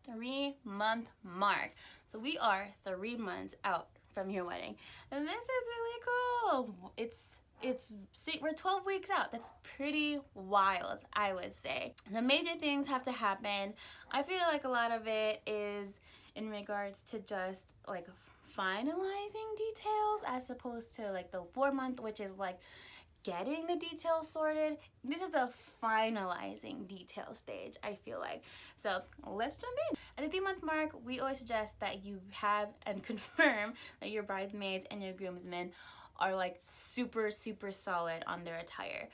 the 3-month mark. So we are 3 months out from your wedding. And this is really cool. We're 12 weeks out. That's pretty wild, I would say. The major things have to happen. I feel like a lot of it is in regards to just like finalizing details as opposed to like the 4-month, which is like getting the details sorted. This is the finalizing detail stage, I feel like. So let's jump in. At the 3-month mark, we always suggest that you have and confirm that your bridesmaids and your groomsmen are like super solid on their attire.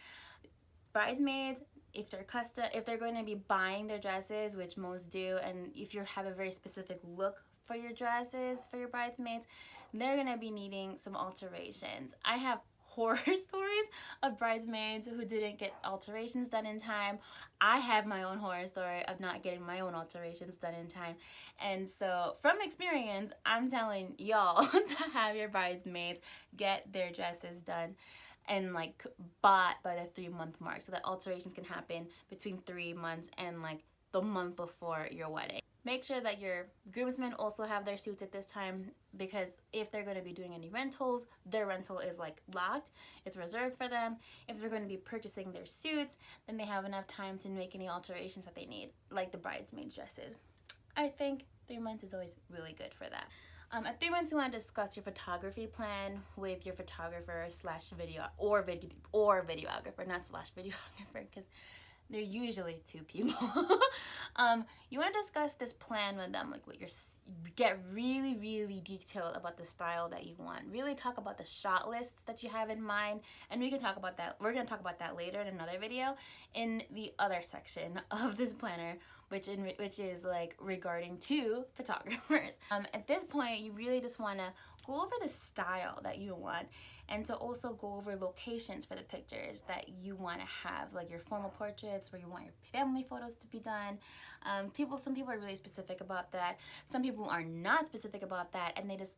Bridesmaids, if they're going to be buying their dresses, which most do, and if you have a very specific look for your dresses for your bridesmaids, they're gonna be needing some alterations. I have horror stories of bridesmaids who didn't get alterations done in time. I have my own horror story of not getting my own alterations done in time. And so from experience, I'm telling y'all to have your bridesmaids get their dresses done and like bought by the 3-month mark so that alterations can happen between 3 months and like the month before your wedding. Make sure that your groomsmen also have their suits at this time, because if they're going to be doing any rentals, their rental is like locked. It's reserved for them. If they're going to be purchasing their suits, then they have enough time to make any alterations that they need, like the bridesmaid dresses. I think 3 months is always really good for that. At 3 months, you want to discuss your photography plan with your photographer slash video or videographer, not slash videographer, because they're usually 2 people. You want to discuss this plan with them, like get really detailed about the style that you want. Really talk about the shot lists that you have in mind, and we can talk about that. We're going to talk about that later in another video in the other section of this planner, which is like regarding to photographers. At this point, you really just want to go over the style that you want, and to also go over locations for the pictures that you want to have, like your formal portraits where you want your family photos to be done. Some people are really specific about that. Some people are not specific about that, and they just,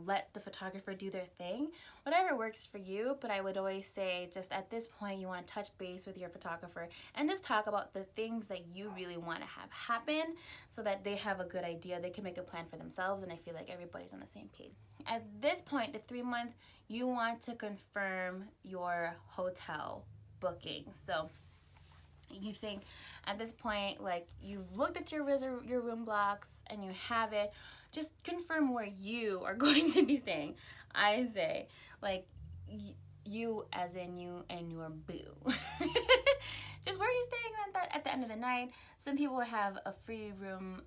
let the photographer do their thing. Whatever works for you, but I would always say just at this point you want to touch base with your photographer and just talk about the things that you really want to have happen so that they have a good idea. They can make a plan for themselves, and I feel like everybody's on the same page. At this point, the 3-month, you want to confirm your hotel booking. So you think at this point, like, you've looked at your room blocks and you have it, just confirm where you are going to be staying. I say, like, you as in you and your boo. Just where are you staying at the end of the night? Some people have a free room,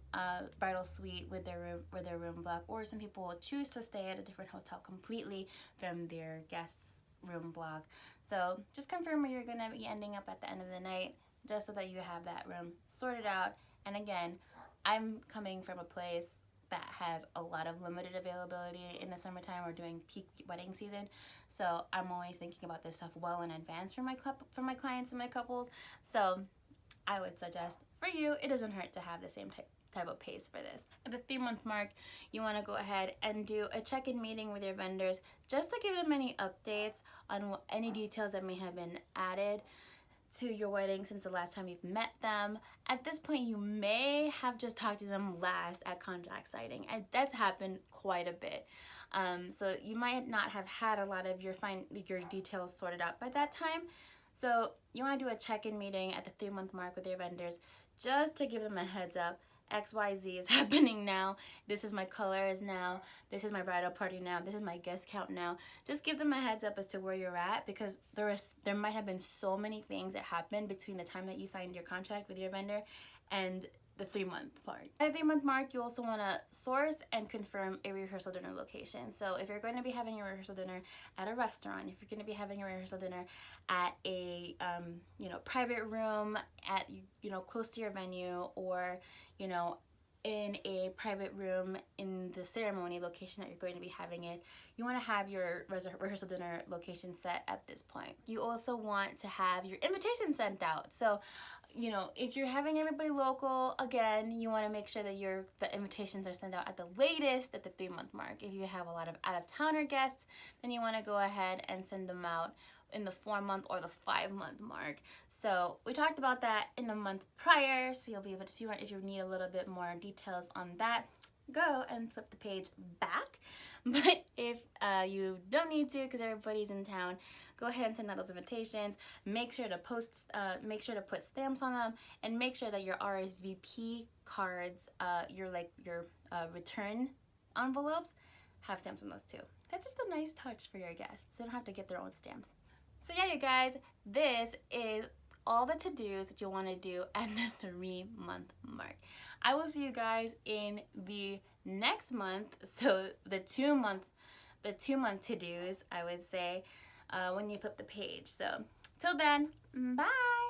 bridal suite with their room block, or some people will choose to stay at a different hotel completely from their guest's room block. So just confirm where you're gonna be ending up at the end of the night, just so that you have that room sorted out. And again, I'm coming from a place that has a lot of limited availability in the summertime. We're doing peak wedding season, so I'm always thinking about this stuff well in advance for my clients and my couples. So I would suggest for you, it doesn't hurt to have the same type of pace for this. At the 3-month mark, you want to go ahead and do a check-in meeting with your vendors just to give them any updates on any details that may have been added to your wedding since the last time you've met them. At this point, you may have just talked to them last at contract signing, and that's happened quite a bit. So you might not have had a lot of your details sorted out by that time. So you want to do a check-in meeting at the 3-month mark with your vendors just to give them a heads up. XYZ is happening now. This is my colors now. This is my bridal party now. This is my guest count now. Just give them a heads up as to where you're at, because there might have been so many things that happened between the time that you signed your contract with your vendor and the 3-month mark. At the 3-month mark, you also want to source and confirm a rehearsal dinner location. So if you're going to be having your rehearsal dinner at a restaurant, if you're going to be having a rehearsal dinner at a private room at close to your venue, or in a private room in the ceremony location that you're going to be having it, you want to have your rehearsal dinner location set at this point. You also want to have your invitation sent out. So if you're having everybody local, again, you want to make sure that the invitations are sent out at the latest at the 3-month mark. If you have a lot of out-of-towner guests, then you want to go ahead and send them out in the 4-month or the 5-month mark. So we talked about that in the month prior, so you'll be able to, if you need a little bit more details on that, go and flip the page back. But if you don't need to, because everybody's in town, go ahead and send out those invitations. Make sure to make sure to put stamps on them, and make sure that your RSVP cards, your return envelopes, have stamps on those too. That's just a nice touch for your guests. They don't have to get their own stamps. So yeah, you guys, this is all the to-dos that you want to do at the 3-month mark. I will see you guys in the next month, so the 2-month to-dos, I would say, when you flip the page. So till then, bye.